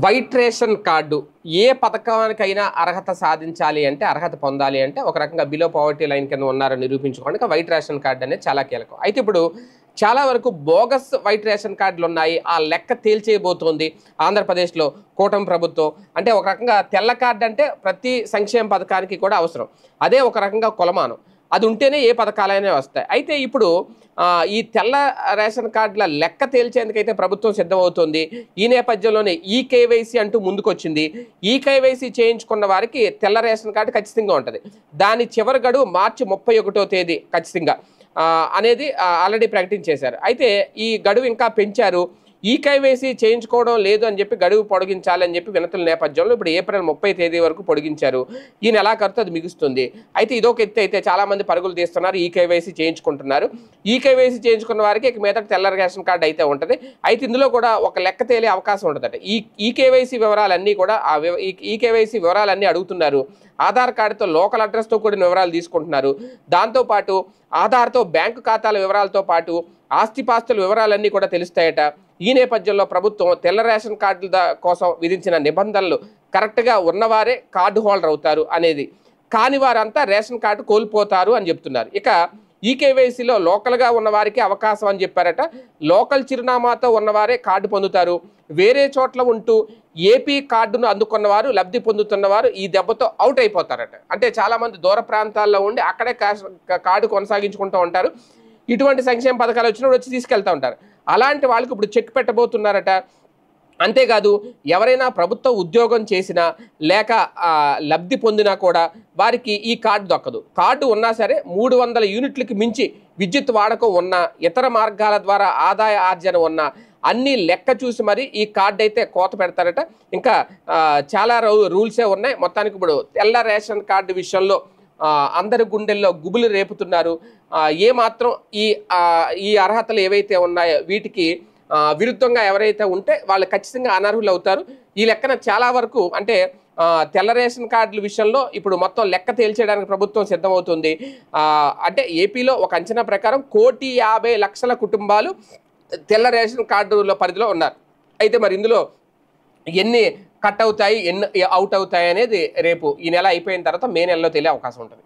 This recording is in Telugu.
వైట్ రేషన్ కార్డు ఏ పథకానికైనా అర్హత సాధించాలి అంటే, అర్హత పొందాలి అంటే ఒక రకంగా బిలో పావర్టీ లైన్ కింద ఉన్నారని నిరూపించుకోవడానికి వైట్ రేషన్ కార్డు అనేది చాలా కీలకం. అయితే ఇప్పుడు చాలా వరకు బోగస్ వైట్ రేషన్ కార్డులు ఉన్నాయి. ఆ లెక్క తేల్చేయబోతోంది ఆంధ్రప్రదేశ్లో కూటమి ప్రభుత్వం. అంటే ఒక రకంగా తెల్ల కార్డు అంటే ప్రతి సంక్షేమ పథకానికి కూడా అవసరం. అదే ఒక రకంగా కొలమానం. అది ఉంటేనే ఏ పథకాలైనా వస్తాయి. అయితే ఇప్పుడు ఈ తెల్ల రేషన్ కార్డుల లెక్క తేల్చేందుకైతే ప్రభుత్వం సిద్ధమవుతుంది. ఈ నేపథ్యంలోనే ఈకేవైసీ అంటూ ముందుకొచ్చింది. ఈకేవైసీ చేయించుకున్న వారికి తెల్ల రేషన్ కార్డు ఖచ్చితంగా ఉంటుంది. దాని చివరి గడువు మార్చి 31వ తేదీ ఖచ్చితంగా అనేది ఆల్రెడీ ప్రకటించేశారు. అయితే ఈ గడువు ఇంకా పెంచారు. ఈకేవైసీ చేయించుకోవడం లేదు అని చెప్పి గడువు పొడిగించాలని చెప్పి వినతుల నేపథ్యంలో ఇప్పుడు ఏప్రిల్ 30 తేదీ వరకు పొడిగించారు. ఈ నెలాఖరుతో అది మిగుస్తుంది. అయితే ఇదొక ఎత్తు. అయితే చాలామంది పరుగులు తీస్తున్నారు, ఈకేవైసీ చేయించుకుంటున్నారు. ఈకేవైసీ చేయించుకున్న వారికి ఇక మీద తెల్ల రేషన్ కార్డు అయితే ఉంటుంది. అయితే ఇందులో కూడా ఒక లెక్క తేలే అవకాశం ఉంటుందట. ఈకేవైసీ వివరాలన్నీ కూడా ఈకేవైసీ వివరాలన్నీ అడుగుతున్నారు. ఆధార్ కార్డుతో లోకల్ అడ్రస్తో కూడిన వివరాలు తీసుకుంటున్నారు. దాంతోపాటు ఆధార్తో బ్యాంకు ఖాతాల వివరాలతో పాటు ఆస్తిపాస్తుల వివరాలన్నీ కూడా తెలుస్తాయట. ఈ నేపథ్యంలో ప్రభుత్వం తెల్ల రేషన్ కార్డుల కోసం విధించిన నిబంధనలు కరెక్ట్గా ఉన్నవారే కార్డు హోల్డర్ అవుతారు అనేది, కాని వారంతా రేషన్ కార్డు కోల్పోతారు అని చెప్తున్నారు. ఇక ఈకేవైసీలో లోకల్గా ఉన్నవారికి అవకాశం అని చెప్పారట. లోకల్ చిరునామాతో ఉన్నవారే కార్డు పొందుతారు. వేరే చోట్ల ఉంటూ ఏపీ కార్డును అందుకున్నవారు, లబ్ధి పొందుతున్నవారు ఈ దెబ్బతో అవుట్ అయిపోతారట. అంటే చాలామంది దూర ప్రాంతాల్లో ఉండి అక్కడే కార్డు కొనసాగించుకుంటూ ఉంటారు. ఇటువంటి సంక్షేమ పథకాలు వచ్చినప్పుడు వచ్చి తీసుకెళ్తూ ఉంటారు. అలాంటి వాళ్ళకి ఇప్పుడు చెక్ పెట్టబోతున్నారట. అంతేకాదు, ఎవరైనా ప్రభుత్వ ఉద్యోగం చేసినా లేక లబ్ధి పొందినా కూడా వారికి ఈ కార్డు దక్కదు. కార్డు ఉన్నా సరే 300 యూనిట్లకి మించి విద్యుత్ వాడకం ఉన్నా, ఇతర మార్గాల ద్వారా ఆదాయ ఆర్జన ఉన్నా అన్నీ లెక్క చూసి మరి ఈ కార్డు అయితే కోత పెడతారట. ఇంకా చాలా రూల్సే ఉన్నాయి. మొత్తానికి ఇప్పుడు తెల్ల రేషన్ కార్డు విషయంలో అందరి గుండెల్లో గుబులు రేపుతున్నారు. ఏమాత్రం ఈ అర్హతలు ఏవైతే ఉన్నాయో వీటికి విరుద్ధంగా ఎవరైతే ఉంటే వాళ్ళు ఖచ్చితంగా అనర్హులు అవుతారు. ఈ లెక్కన చాలా వరకు అంటే తెల్ల రేషన్ కార్డుల విషయంలో ఇప్పుడు మొత్తం లెక్క తేల్చేయడానికి ప్రభుత్వం సిద్ధమవుతుంది. అంటే ఏపీలో ఒక అంచనా ప్రకారం 1,50,00,000 కుటుంబాలు తెల్ల రేషన్ కార్డుల పరిధిలో ఉన్నారు. అయితే మరి ఇందులో ఎన్ని కట్ అవుతాయి, ఎన్ని అవుట్ అవుతాయి అనేది రేపు ఈ నెల అయిపోయిన తర్వాత మే నెలలో తెలియ అవకాశం ఉంటుంది.